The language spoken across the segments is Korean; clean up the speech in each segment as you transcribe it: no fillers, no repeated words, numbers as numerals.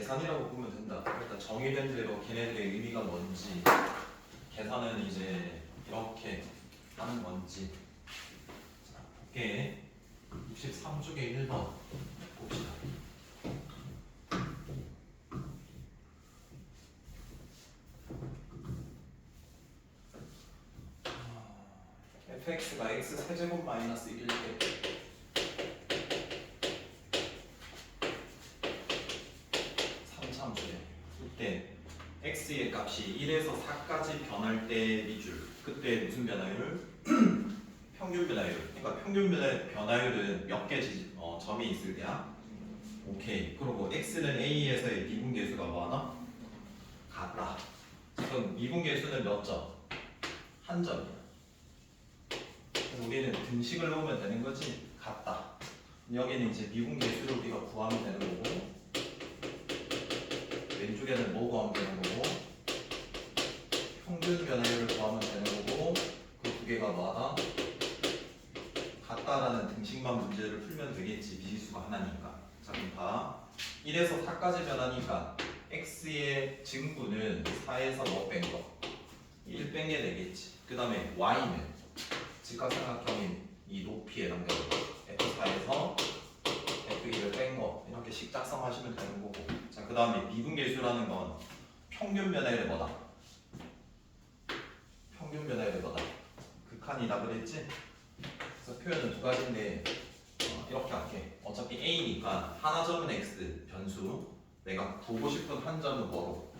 계산이라고 보면 된다. 일단 정의된 대로 걔네들의 의미가 뭔지, 계산은 이제 이렇게 하는 건지. 자, 볼게. 63쪽에 1번 봅시다. fx가 x 세제곱 마이너스 1일 때 이때 x의 값이 1에서 4까지 변할 때 밑줄, 그때 무슨 변화율? 평균 변화율. 그러니까 평균 변화율은 몇 개 점이 있을 때야? 오케이. 그리고 x는 a에서의 미분계수가 뭐하나? 같다. 지금 미분계수는 몇 점? 한 점이야. 그래서 우리는 등식을 놓으면 되는 거지. 같다. 여기는 이제 미분계수를 우리가 구하면 되는 거고, 왼쪽에는 뭐 구하면 되는 거고, 평균 변화율을 구하면 되는 거고, 그 두 개가 뭐하다? 같다라는 등식만 문제를 풀면 되겠지. 미지수가 하나니까. 자, 그럼 봐. 1에서 4까지 변하니까 x의 증구는 4에서 뭐 뺀 거? 1 뺀 게 되겠지. 그 다음에 y는 직각삼각형인 이 높이에 남겨놓은 f4에서 f1을 뺀 거. 이렇게 식작성하시면 되는 거고. 자, 그 다음에 미분계수라는 건 평균 변화율이 뭐다? 평균 변화율이 뭐다? 극한이다 그랬지? 그래서 표현은 두 가지인데 이렇게 할게. 어차피 a니까 하나 점은 x 변수, 내가 보고 싶은 한 점은 뭐로?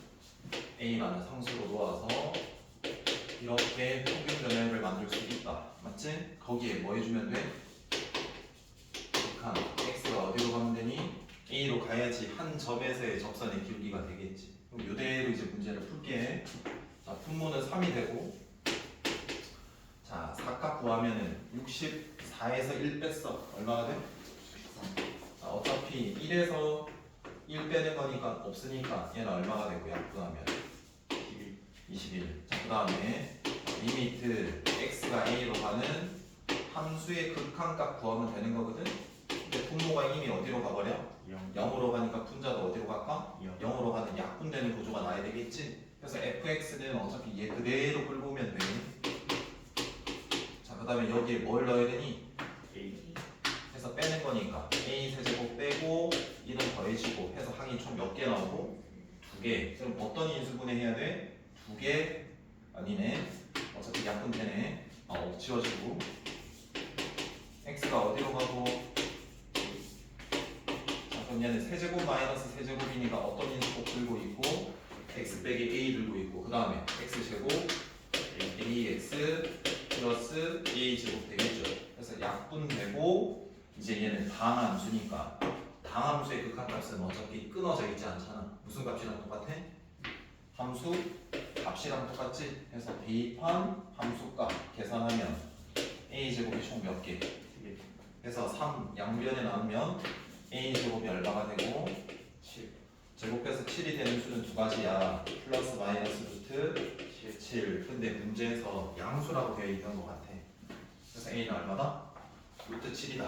a라는 상수로 놓아서 이렇게 평균 변화율을 만들 수 있다. 맞지? 거기에 뭐 해주면 돼? 극한 x가 어디로 가면 되니? a로 가야지 한 점에서의 접선의 길이가 되겠지. 그럼 이대로 이제 문제를 풀게. 자, 분모는 3이 되고, 자, 4값 구하면은 64에서 1 뺐어. 얼마가 돼? 자, 어차피 1에서 1 빼는 거니까 없으니까 얘는 얼마가 되고 약분하면 21. 자, 그 다음에 리미트 x가 a로 가는 함수의 극한값 구하면 되는 거거든. 근데 분모가 이미 어디로 가버려? 0으로 가니까 분자도 어디로 갈까? 0으로 가는 약분되는 구조가 나야 되겠지. 그래서 fx는 어차피 얘 그대로 끌고 오면 돼. 자, 그 다음에 여기에 뭘 넣어야 되니? 해서 빼는 거니까 a 세제곱 빼고 1은 더해지고 해서 항이 총 몇 개 나오고? 2개. 그럼 어떤 인수분해 해야 돼? 2개? 아니네. 어차피 약분되네. 지워지고 x가 어디로 가고? 자, 그럼 얘는 세제곱 마이너스 세제곱이니까 어떤 인수곱 들고 있고? x 빼기 a 들고 있고, 그 다음에 x제곱 ax 플러스 a제곱 되겠죠. 그래서 약분되고, 이제 얘는 당함수니까 당함수의 극한값은 어차피 끊어져 있지 않잖아. 무슨 값이랑 똑같아? 함수 값이랑 똑같지? 그래서 대입한 함수값 계산하면 a제곱이 총 몇 개? 그래서 3 양변에 나누면 a제곱이 얼마가 되고? 7. 제곱해서 7이 되는 수는 두 가지야. 플러스 마이너스 루트 7. 근데 문제에서 양수라고 되어 있는 것 같아. 그래서 a는 얼마다? 루트 7이다.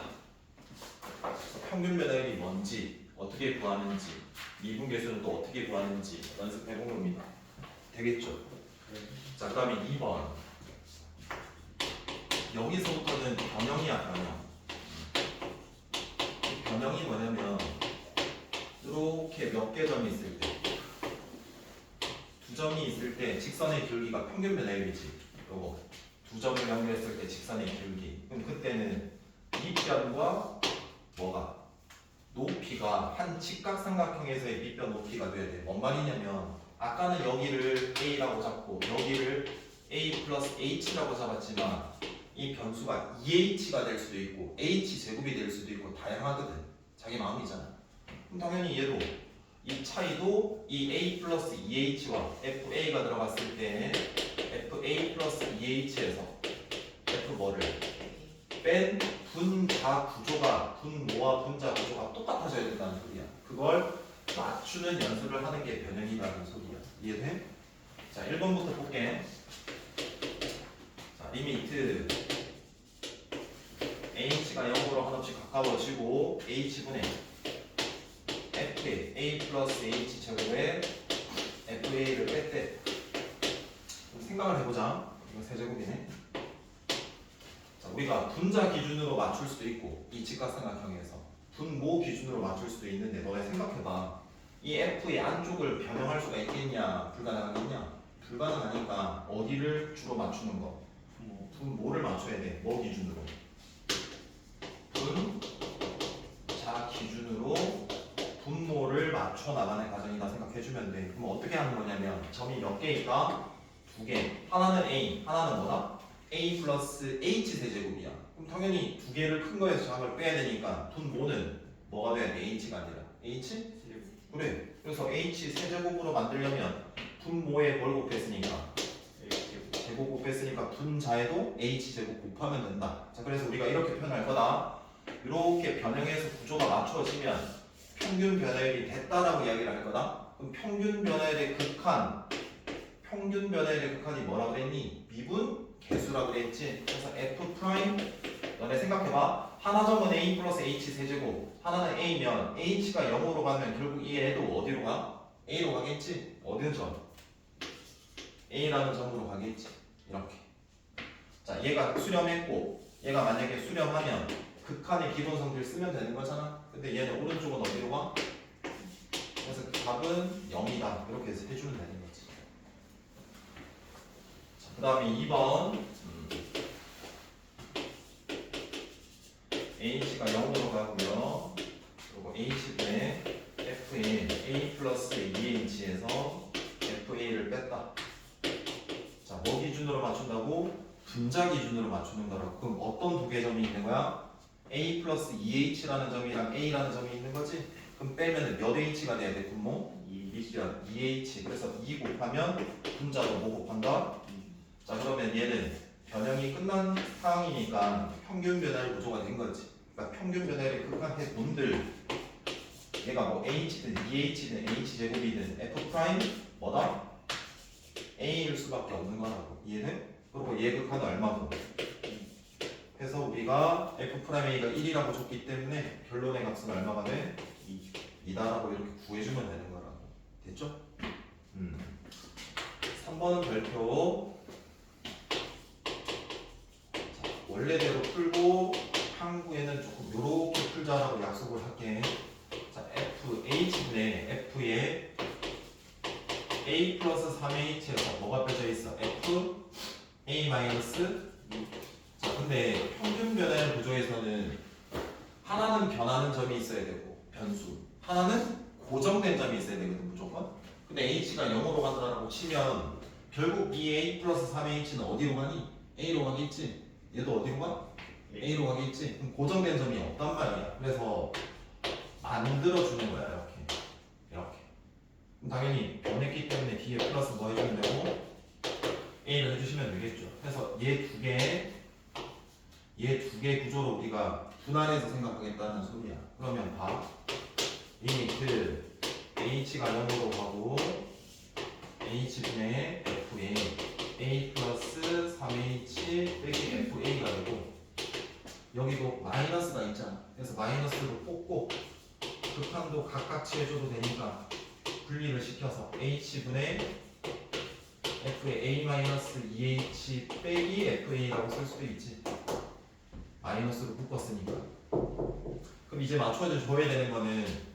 평균 변화율이 뭔지, 어떻게 구하는지, 미분계수는 또 어떻게 구하는지 연습해본 겁니다. 되겠죠? 자, 그 다음에 2번. 여기서부터는 변형이야, 변형. 변형이 뭐냐면 이렇게 몇 개 점이 있을 때, 두 점이 있을 때 직선의 길이가 평균 변화율이지. 요거 두 점을 연결했을 때 직선의 길이. 그럼 그때는 밑변과 뭐가? 높이가 한 직각삼각형에서의 밑변 높이가 돼야 돼. 뭔 말이냐면 아까는 여기를 a라고 잡고 여기를 a 플러스 h라고 잡았지만 이 변수가 2h가 될 수도 있고 h 제곱이 될 수도 있고 다양하거든. 자기 마음이잖아. 그럼 당연히 얘도 이 차이도 이 a 플러스 2h와 fa가 들어갔을 때 fa 플러스 2h에서 f 뭐를 뺀 분자 구조가, 분모와 분자 구조가 똑같아져야 된다는 소리야. 그걸 맞추는 연습을 하는 게 변형이라는 소리야. 이해돼? 자, 1번부터 볼게. 자, 리미트 h가 0으로 한없이 가까워지고 h분의 f 이렇게 a 플러스 h 제곱에 fa를 뺐대. 생각을 해보자. 이거 세제곱이네. 자, 우리가 분자 기준으로 맞출 수도 있고 이 직각삼각형에서 분모 기준으로 맞출 수도 있는데 너네 생각해봐. 이 f의 안쪽을 변형할 수가 있겠냐 불가능하겠냐? 불가능하니까 어디를 주로 맞추는 거? 분모를 맞춰야 돼. 뭐 기준으로? 분자 기준으로 분모를 맞춰 나가는 과정이다 생각해주면 돼. 그럼 어떻게 하는 거냐면 점이 몇 개일까? 두 개. 하나는 a, 하나는 뭐다? a 플러스 h 세제곱이야. 그럼 당연히 두 개를 큰 거에서 작은 걸 빼야 되니까 분모는 뭐가 돼야 돼? h가 아니라 h? 그래. 그래서 h 세제곱으로 만들려면 분모에 뭘 곱했으니까 제곱 곱했으니까 분자에도 h 제곱 곱하면 된다. 자, 그래서 우리가 이렇게 표현할 거다. 이렇게 변형해서 구조가 맞춰지면 평균 변화율이 됐다라고 이야기를 할 거다. 그럼 평균 변화율의 극한, 평균 변화율의 극한이 뭐라 그랬니? 미분 개수라 그랬지. 그래서 f 프라임 너네 생각해봐. 하나 점은 a 플러스 h 세제곱, 하나는 a면 h가 0으로 가면 결국 이 애도 어디로 가? a로 가겠지. 어느 점? a라는 점으로 가겠지. 이렇게. 자, 얘가 수렴했고 얘가 만약에 수렴하면 극한의 기본 성질 쓰면 되는 거잖아. 근데 얘는 오른쪽은 어디로 가? 그래서 답은 0이다. 이렇게 해서 해주면 되는 거지. 자, 그 다음에 2번 h가 0으로 가고요. 그리고 h분의 f의 a 플러스 2h에서 fa를 뺐다. 자, 뭐 기준으로 맞춘다고? 분자 기준으로 맞추는 거라고. 그럼 어떤 두 개의 점이 있는 거야? a 플러스 2h라는 점이랑 a라는 점이 있는 거지? 그럼 빼면 몇 h가 돼야 돼? 분모? 2h. 그래서 2 곱하면 분자도 뭐 곱한다? 자, 그러면 얘는 변형이 끝난 상황이니까 평균 변화율 구조가 된 거지. 그러니까 평균 변화율의 극한의 분들 얘가 뭐 h든 2h든 h제곱이든 f 프라임 뭐다? a일 수밖에 없는 거라고. 이해돼? 그리고 얘 극한은 얼마고? 그래서 우리가 f'a가 1이라고 줬기 때문에 결론의 값은 얼마가 돼? 2다라고 이렇게 구해주면 되는 거라고. 됐죠? 3번은 별표. 자, 원래대로 풀고 항구에는 조금 요렇게 풀자라고 약속을 할게. 자, fh분의 f의 a 플러스 3h에서 뭐가 빼져 있어? f a 마이너스. 자, 근데 평균 변화율 구조에서는 하나는 변하는 점이 있어야 되고 변수, 하나는 고정된 점이 있어야 되거든 무조건. 근데 h가 0으로 간다라고 치면 결국 이 a 플러스 3h는 어디로 가니? a로 가겠지. 얘도 어디로 가? a로 가겠지. 그럼 고정된 점이 없단 말이야. 그래서 만들어주는 거야. 이렇게. 그럼 당연히 변했기 때문에 뒤에 플러스 뭐 해주면 되고 a를 해주시면 되겠죠. 그래서 얘 두 개 구조로 우리가 분할해서 생각하겠다는 소리야. 그러면 봐. 이 h가 0으로 가고 h분의 f에 a 플러스 3h 빼기 fa가 되고 여기도 마이너스가 있잖아. 그래서 마이너스로 뽑고 극한도 각각 취해줘도 되니까 분리를 시켜서 h분의 f의 a-2h 빼기 fa라고 쓸 수도 있지. 마이너스로 묶었으니까. 그럼 이제 맞춰줘야 되는 거는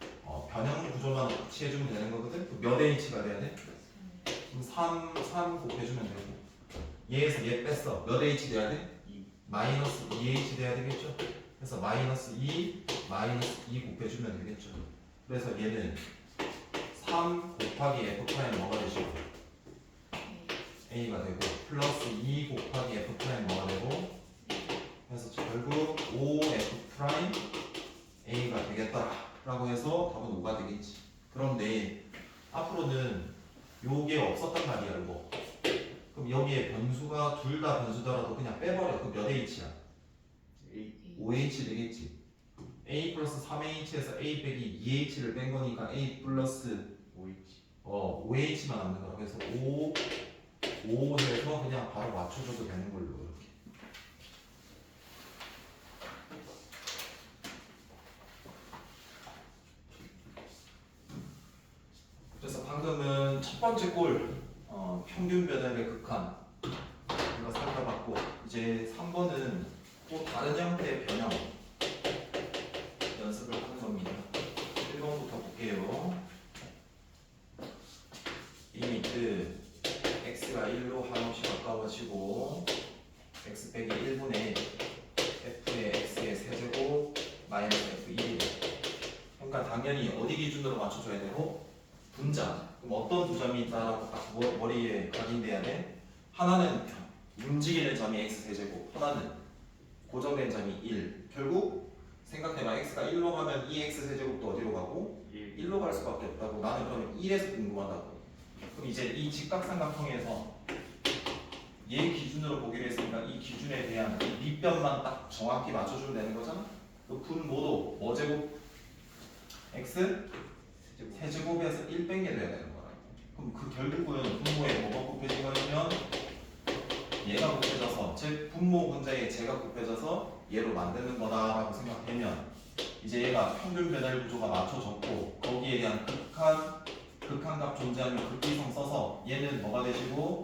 변형 구조만 취해주면 되는 거거든. 그럼 몇 h가 돼야 돼? 그럼 3 곱해주면 되고 얘에서 얘 뺐어. 몇 h 돼야 돼? 마이너스 2h 돼야 되겠죠. 그래서 마이너스 2 곱해주면 되겠죠. 그래서 얘는 3 곱하기 f 프라임 뭐가 되죠? a가 되고 플러스 2 곱하기 f 프라임 뭐가 되고 그래서 결국 5f 프라임 a가 되겠다라고 해서 답은 5가 되겠지. 그런데 앞으로는 요게 없었단 말이야. 이거. 그럼 여기에 변수가 둘 다 변수더라도 그냥 빼버려. 그럼 몇 h야? 5h 되겠지. a 플러스 3h에서 a 빼기 2h를 뺀 거니까 a 플러스 5h만 남는 거라. 그래서 5에서 그냥 바로 맞춰줘도 되는 걸로 이렇게. 첫 번째 꼴 평균 변형의 극한 이거 살펴봤고 이제 3번은 또 다른 형태의 변형 연습을 하는 겁니다. 1번부터 볼게요. 리미트 x가 1로 한없이 가까워지고 x 빼기 1분의 f의 x의 세제곱 마이너스 f1. 그러니까 당연히 어디 기준으로 맞춰줘야 되고 분자. 그럼 어떤 두 점이 있다라고 딱 머리에 각인돼야 돼? 하나는 움직이는 점이 x 세제곱, 하나는 고정된 점이 1. 결국 생각해봐. x가 1로 가면 이 x 세제곱도 어디로 가고? 1로 갈 수밖에 없다고. 나는 그러면 1에서 궁금하다고. 그럼 이제 이 직각삼각형에서 얘 기준으로 보기로 했으니까 이 기준에 대한 이 밑변만 딱 정확히 맞춰주면 되는 거잖아? 그 분모도 뭐 제곱? x 세제곱에서 1 뺀게 돼야 되는 거라. 그럼 그 결국은 분모에 뭐가 곱해진 거냐면 얘가 곱해져서 제 분모 분자에 제가 곱해져서 얘로 만드는 거다라고 생각하면 이제 얘가 평균 변화율 구조가 맞춰졌고 거기에 대한 극한값 존재하면 극비성 써서 얘는 뭐가 되시고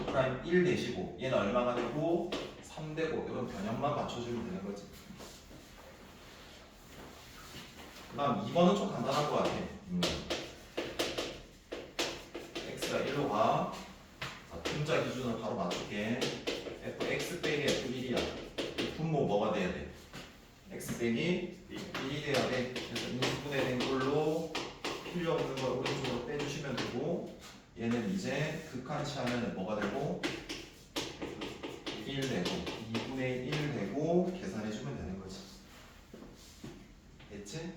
프라임 1 되시고 얘는 얼마가 되고 3 되고 이런 변형만 맞춰주면 되는 거지. 그 다음 2번은 좀 간단한 것 같아. x가 1로 가. 자, 분자 기준을 바로 맞출게. fx 빼기 f1이야. 분모 뭐가 돼야 돼? x 빼기 1이 돼야 돼. 그래서 인수분해 된 걸로 필요 없는 걸 오른쪽으로 빼주시면 되고 얘는 이제 극한치하면 뭐가 되고 1 되고 2분의 1 되고 계산해주면 되는 거지. 됐지?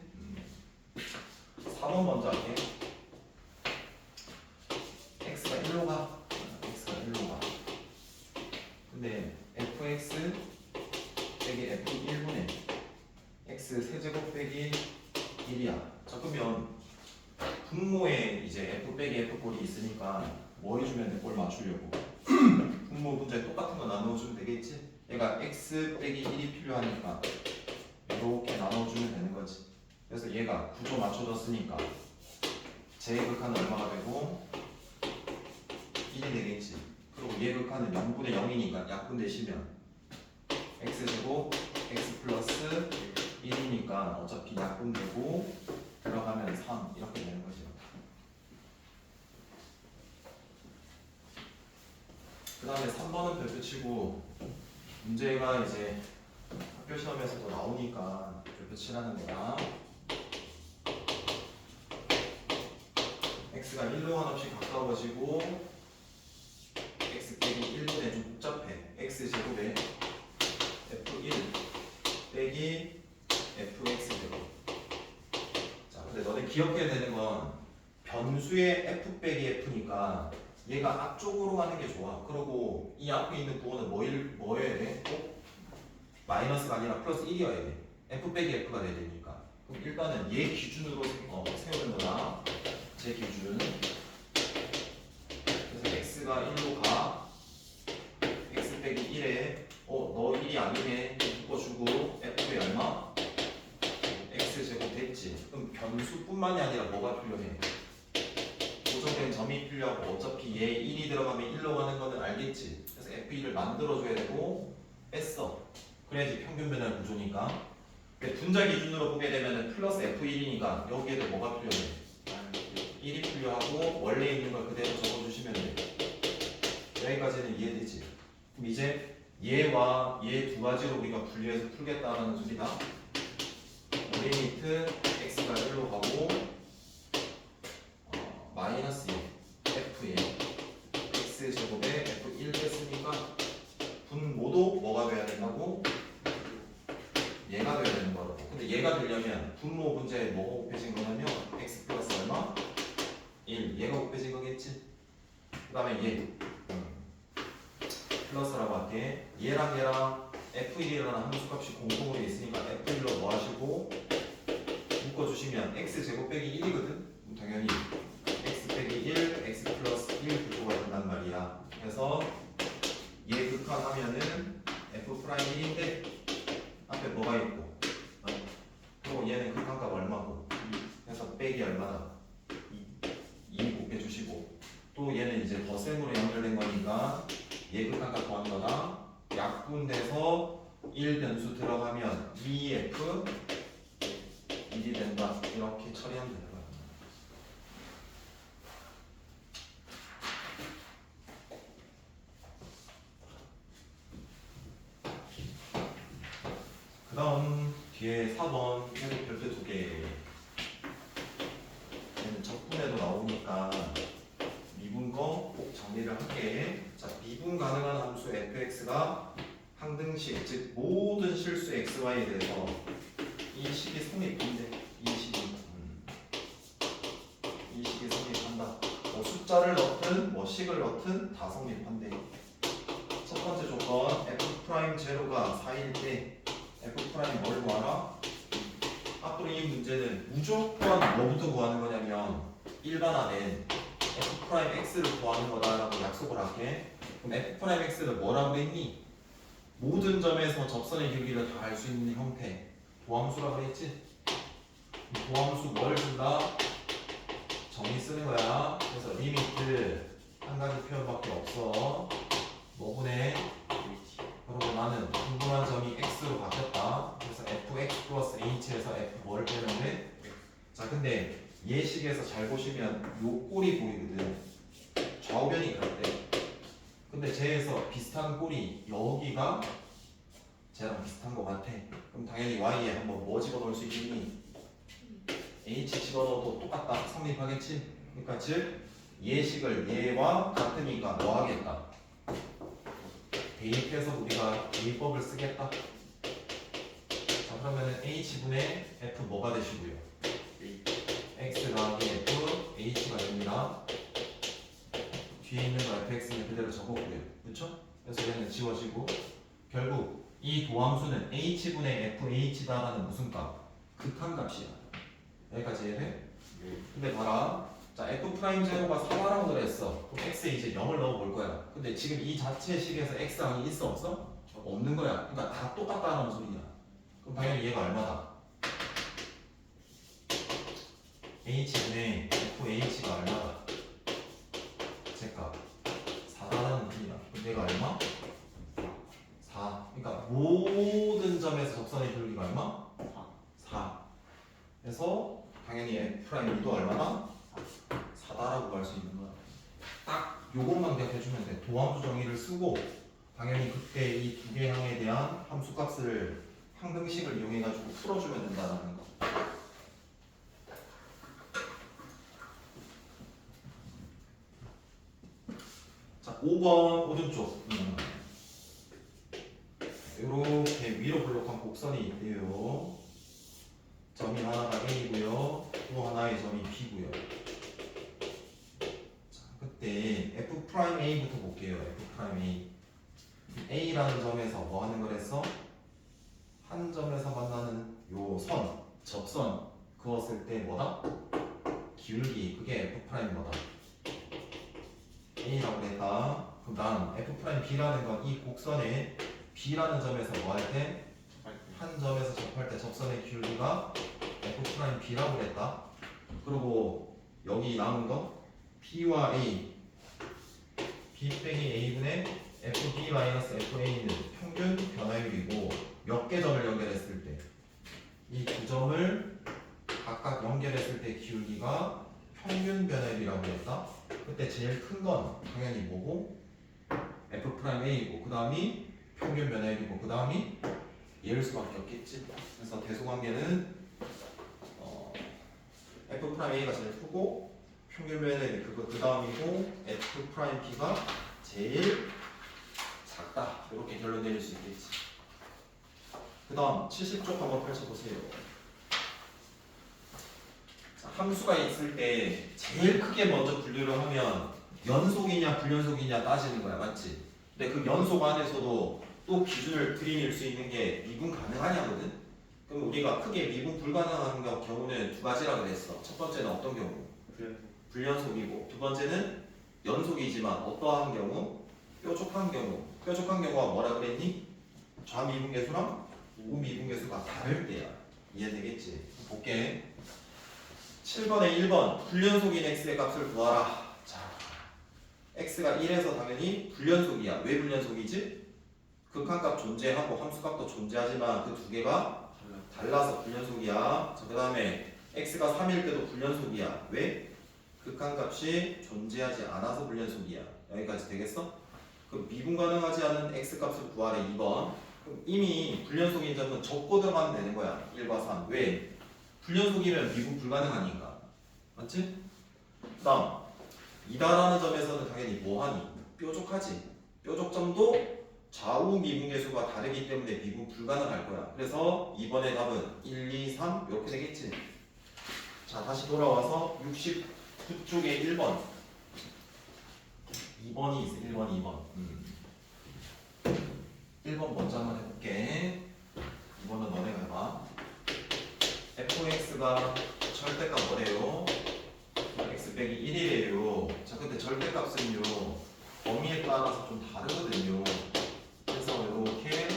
4번 먼저 할게. x가 1로 가. x가 1로 가. 근데 fx 빼기 f1분의 x 세제곱 빼기 1이야. 자 그러면 분모에 이제 f 빼기 f 꼴이 있으니까 뭐 해주면 돼? 꼴 맞추려고 분모 분자에 똑같은 거 나눠주면 되겠지? 얘가 x 빼기 1이 필요하니까 이렇게 나눠주면 되는 거지. 그래서 얘가 구조 맞춰졌으니까 제극한은 얼마가 되고 1이 되겠지. 그리고 얘 극한은 0분의 0이니까 약분되시면 x제곱 x 플러스 1이니까 어차피 약분되고 들어가면 3 이렇게 되는 거죠. 그 다음에 3번은 별표 치고 문제가 이제 학교 시험에서도 나오니까 별표 치라는 거야. x가 1로 한없이 가까워지고 x 빼기 1분의 좀 복잡해. x 제곱에 f1 빼기 fx 제곱. 자, 근데 너네 기억해야 되는 건 변수의 f 빼기 f니까 얘가 앞쪽으로 가는 게 좋아. 그리고 이 앞에 있는 부호는 뭐여야 돼? 꼭 마이너스가 아니라 플러스 1이어야 돼. f 빼기 f가 돼야 되니까. 그럼 일단은 얘 기준으로 세우는 거다. 제 기준. 그래서 x가 1로 가. x 빼기 1에 너 1이 아니네. 묶어주고 f의 얼마? x제곱 됐지. 그럼 변수뿐만이 아니라 뭐가 필요해? 고정된 점이 필요하고 어차피 얘 1이 들어가면 1로 가는 거는 알겠지. 그래서 f1을 만들어줘야 되고 뺐어. 그래야지 평균 변화 구조니까. 근데 분자 기준으로 보게 되면 플러스 f1이니까 여기에도 뭐가 필요해? 1이 필요하고 원래 있는 걸 그대로 적어주시면 돼. 여기까지는 이해되지? 그럼 이제 얘와 얘 두 가지로 우리가 분류해서 풀겠다라는 소리다. 리미트 x가 1로 가고 마이너스 1 f에 x제곱에 f1 뺐으니까 분모도 뭐가 돼야 된다고? 얘가 돼야 되는 거라고. 근데 얘가 되려면 분모 분자에 뭐가 곱해진 거냐면 x 플러스 얼마? 1. 얘가 곱해진 거겠지? 그 다음에 얘 플러스라고 할게. 얘랑 f1이라는 함수값이 공통으로 있으니까 f1로 뭐 하시고 묶어주시면 x제곱 빼기 1이거든? 당연히 x 빼기 1, x 플러스 1 구조가 된단 말이야. 그래서 얘 극한하면은 f 프라임 1인데 앞에 뭐가 있고 그리고 얘는 극한값 얼마고 그래서 빼기 얼마다? 2고 예극한값 구하는 거다. 약분돼서 1변수 들어가면 2f 1이 된다. 이렇게 처리하면 되는 거야. 그 다음 뒤에 4번 계속 별표 2개. 얘는 적분에도 나오니까 미분 거 꼭 정리를 할게. 자, 미분 가능한 함수 fx가 항등식, 즉 모든 실수 xy에 대해서 이 식이 성립한대. 이 식이 성립한다. 뭐 숫자를 넣든 뭐 식을 넣든 다 성립한대. 첫 번째 조건 f' 제로가 4일 때 f' 뭘 구하라? 앞으로 이 문제는 무조건 뭐부터 구하는 거냐면 일반화된 f'x를 구하는 거다라고 약속을 할게. 그럼 f'x를 뭐라고 했니? 모든 점에서 접선의 길이를 다 알 수 있는 형태 도함수라고 했지? 도함수 뭘 준다? 정의 쓰는 거야. 그래서 리미트 한 가지 표현밖에 없어. 뭐분의 그리고 나는 궁금한 점이 x로 바뀌었다. 그래서 fx 플러스 h에서 f 뭐를 빼는데? 자, 근데 예식에서 잘 보시면 요 꼴이 보이거든. 좌우변이 같대. 근데 쟤에서 비슷한 꼴이 여기가 쟤랑 비슷한 거 같아. 그럼 당연히 y에 한번 뭐 집어넣을 수 있겠니? h 집어넣어도 똑같다. 성립하겠지? 그러니까 즉 예식을 얘와 같으니까 뭐 하겠다? 대입해서 우리가 대입법을 쓰겠다. 자, 그러면은 h분의 f 뭐가 되시고요? x 더하기 f h가 됩니다. 뒤에 있는 거 fx는 그대로 적었고요. 그렇죠? 그래서 얘는 지워지고 결국 이 도함수는 h분의 fh다라는 무슨 값? 극한값이야. 여기까지 이해돼? 근데 봐라. 자, f'0가 4라고 그랬어. 그럼 x에 이제 0을 넣어볼 거야. 근데 지금 이 자체 식에서 x항이 있어 없어? 없는 거야. 그러니까 다 똑같다는 소리야. 그럼 당연히 얘가 얼마다? h분의 fh가 얼마다? 제값 4라는 소리야. 그럼 얘가 얼마? 4. 그러니까 모든 점에서 접선의 길이가 얼마? 4. 그래서 당연히 f'도 얼마나? 4다라고 할 수 있는 거야. 딱 요것만 기억해주면 돼. 도함수 정의를 쓰고 당연히 그때 이 두 개 항에 대한 함수값을 항등식을 이용해가지고 풀어주면 된다는 거. 자, 5번 오른쪽. 이렇게 위로 블록한 곡선이 있대요. 점이 하나가 A고요. 또 하나의 점이 B고요. 자, 그때 F'A부터 볼게요. F'A. A라는 점에서 뭐 하는 거랬어? 한 점에서 만나는 요 선, 접선 그었을 때 뭐다? 기울기. 그게 F' 뭐다? A라고 그랬다. 그럼 난 F'B라는 건 이 곡선에 B라는 점에서 뭐 할 때? 한 점에서 접할 때 접선의 기울기가 F'B라고 그랬다. 그리고 여기 남은 거 B와 A, B 빼기 A분의 FB-FA는 평균 변화율이고 몇 개 점을 연결했을 때 이 두 점을 각각 연결했을 때 기울기가 평균 변화율이라고 했다. 그때 제일 큰 건 당연히 뭐고? F'A이고 그 다음이 평균 변화율이고 그 다음이 얘일 수밖에 없겠지. 그래서 대소관계는 F'A가 제일 크고 평균 변화율이 그 다음이고 F'B가 제일 작다. 이렇게 결론 내릴 수 있겠지. 그 다음 70쪽 한번 펼쳐보세요. 자, 함수가 있을 때 제일 크게 먼저 분류를 하면 연속이냐 불연속이냐 따지는 거야. 맞지? 근데 그 연속 안에서도 또 기준을 들이밀 수 있는 게 미분 가능하냐거든. 그럼 우리가 크게 미분 불가능한 경우는 두 가지라 그랬어. 첫 번째는 어떤 경우? 불연속이고 두 번째는 연속이지만 어떠한 경우? 뾰족한 경우. 뾰족한 경우가 뭐라 그랬니? 좌미분계수랑 우미분계수가 다를 때야. 이해되겠지? 볼게. 7번에 1번 불연속인 x의 값을 구하라. 자, x가 1에서 당연히 불연속이야. 왜 불연속이지? 극한값 존재하고 함수값도 존재하지만 그 두 개가 달라서 불연속이야. 그 다음에 x가 3일 때도 불연속이야. 왜? 극한값이 존재하지 않아서 불연속이야. 여기까지 되겠어? 그럼 미분 가능하지 않은 x값을 구하래 2번. 그럼 이미 불연속인 점은 적고 들어가면 되는 거야. 1과 3. 왜? 불연속이면 미분 불가능하니까. 맞지? 그 다음 2다라는 점에서는 당연히 뭐하니? 뾰족하지. 뾰족점도 좌우 미분계수가 다르기 때문에 미분 불가능할 거야. 그래서 이번의 답은 1, 2, 3 이렇게 되겠지. 자, 다시 돌아와서 69쪽에 1번 2번이 있어. 1번, 2번 1번 먼저 한번 해볼게. 2번은 너네가 해봐. fx가 절대값 뭐래요? x 빼기 1이래요. 자, 근데 절대값은요 범위에 따라서 좀 다르거든요. 그래서 이렇게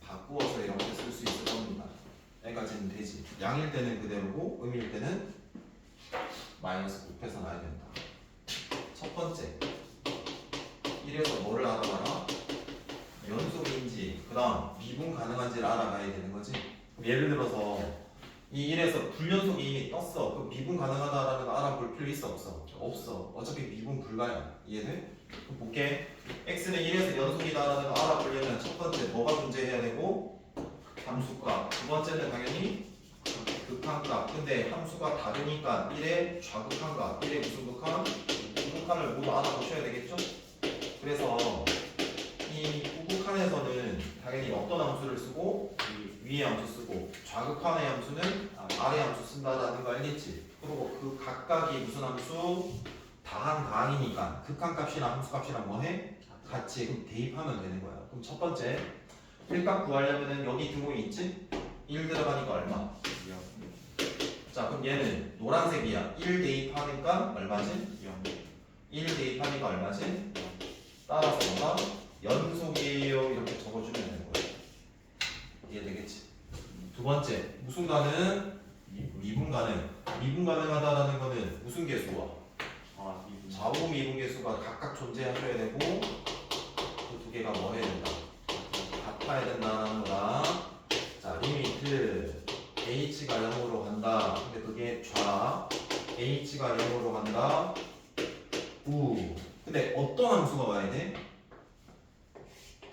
바꾸어서 이렇게 쓸 수 있을 겁니다. 여기까지는 되지. 양일 때는 그대로고 음일 때는 마이너스 곱해서 놔야 된다. 첫 번째 1에서 뭐를 알아봐라? 연속인지 그 다음 미분 가능한지를 알아가야 되는 거지. 예를 들어서 이 1에서 불연속이 이미 떴어. 그럼 미분 가능하다라는 거 알아볼 필요 있어 없어? 없어. 어차피 미분 불가야. 이해돼? 그럼 볼게. x는 1에서 연속이다라는 거 알아보려면 첫 번째 뭐가 존재해야 되고 함수값. 두 번째는 당연히 극한값. 근데 함수가 다르니까 1의 좌극한값, 1의 무슨 극한? 우극한을 모두 알아보셔야 되겠죠? 그래서 이 우극한에서는 당연히 어떤 함수를 쓰고 위의 함수 쓰고 좌극한의 함수는 아래 함수 쓴다라는 거 알겠지? 그리고 그 각각이 무슨 함수? 다항이니까 극한값이나 함수값이랑 뭐해? 같이 그럼 대입하면 되는 거야. 그럼 첫 번째 1값 구하려면은 여기 등호이 있지? 1 들어가니까 얼마? 자, 그럼 얘는 노란색이야. 1 대입하니까 얼마지? 1 대입하니까 얼마지? 따라서 뭐가? 연속이에요. 이렇게 적어주면 되는 거예요. 이해되겠지? 두 번째, 무슨 가능? 미분 가능. 미분 가능하다라는 거는 무슨 계수와? 좌우 미분 계수가 각각 존재하셔야 되고 그 두 개가 뭐 해야 된다? 같아야 된다는 거다. 자, 리미트 h가 0으로 간다. 근데 그게 좌 h가 0으로 간다. 우. 근데 어떤 함수가 와야 돼?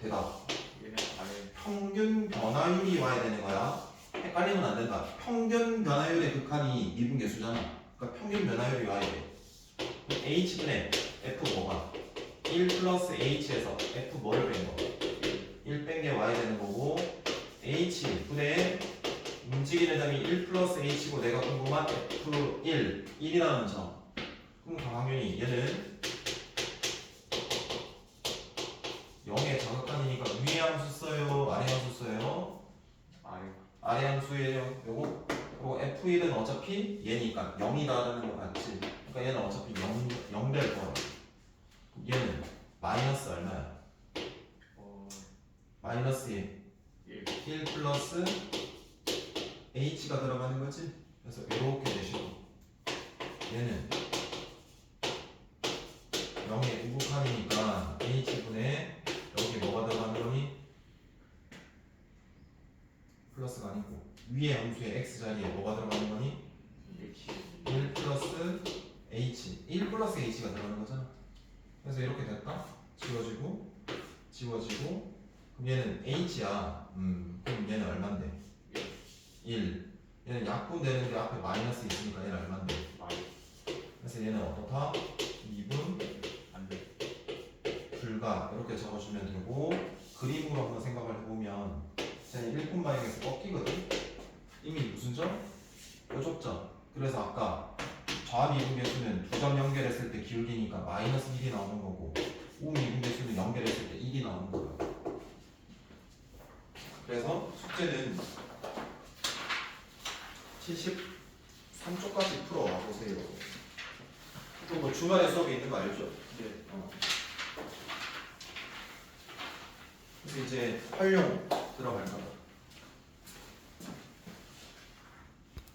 대답. 평균 변화율이 와야 되는 거야. 헷갈리면 안 된다. 평균 변화율의 극한이 미분계수잖아. 그러니까 평균 변화율이 와야 돼. h분의 f 뭐가? 1 플러스 h에서 f 뭐를 뺀 거? 1 뺀 게 와야 되는 거고 h분의 움직이는 점이 1 플러스 h고 내가 궁금한 f1 1이라는 점. 그럼 당연히 얘는 0의 좌극한이니까 위의 함수 써요? 아래 함수 써요? 아래 함수예요. 요거 그리고 F1은 어차피 얘니까 0이다라는 거 같지? 그러니까 얘는 어차피 0 될 거야. 얘는 마이너스 얼마야? 마이너스 1 플러스 h가 들어가는 거지? 그래서 이렇게 되시고 얘는 0의 우극한이니까 h분의 여기 뭐가 들어가는 거니? 플러스가 아니고 위의 함수의 x 자리에 뭐가 들어가는 거니? 1 플러스 h 1 플러스 h가 들어가는 거잖아. 그래서 이렇게 됐다. 지워지고 지워지고 그럼 얘는 h야. 그럼 얘는 얼만데? 1. 얘는 약분되는데 앞에 마이너스 있으니까 얘는 얼만데? 그래서 얘는 어떻다? 2분 불가 이렇게 적어주면 되고 그림으로 한번 생각을 해보면 쟤는 1분 방향에서 꺾이거든? 이미 무슨 점? 뾰족점. 그래서 아까 좌미분계수는 두 점 연결했을 때 기울기니까 마이너스 1이 나오는 거고 우미분계수는 연결했을 때 1이 나오는 거야. 그래서 숙제는 73쪽까지 풀어와 보세요. 또 뭐 주말에 수업이 있는 거 알죠? 네. 그래서 이제 활용 들어갈까?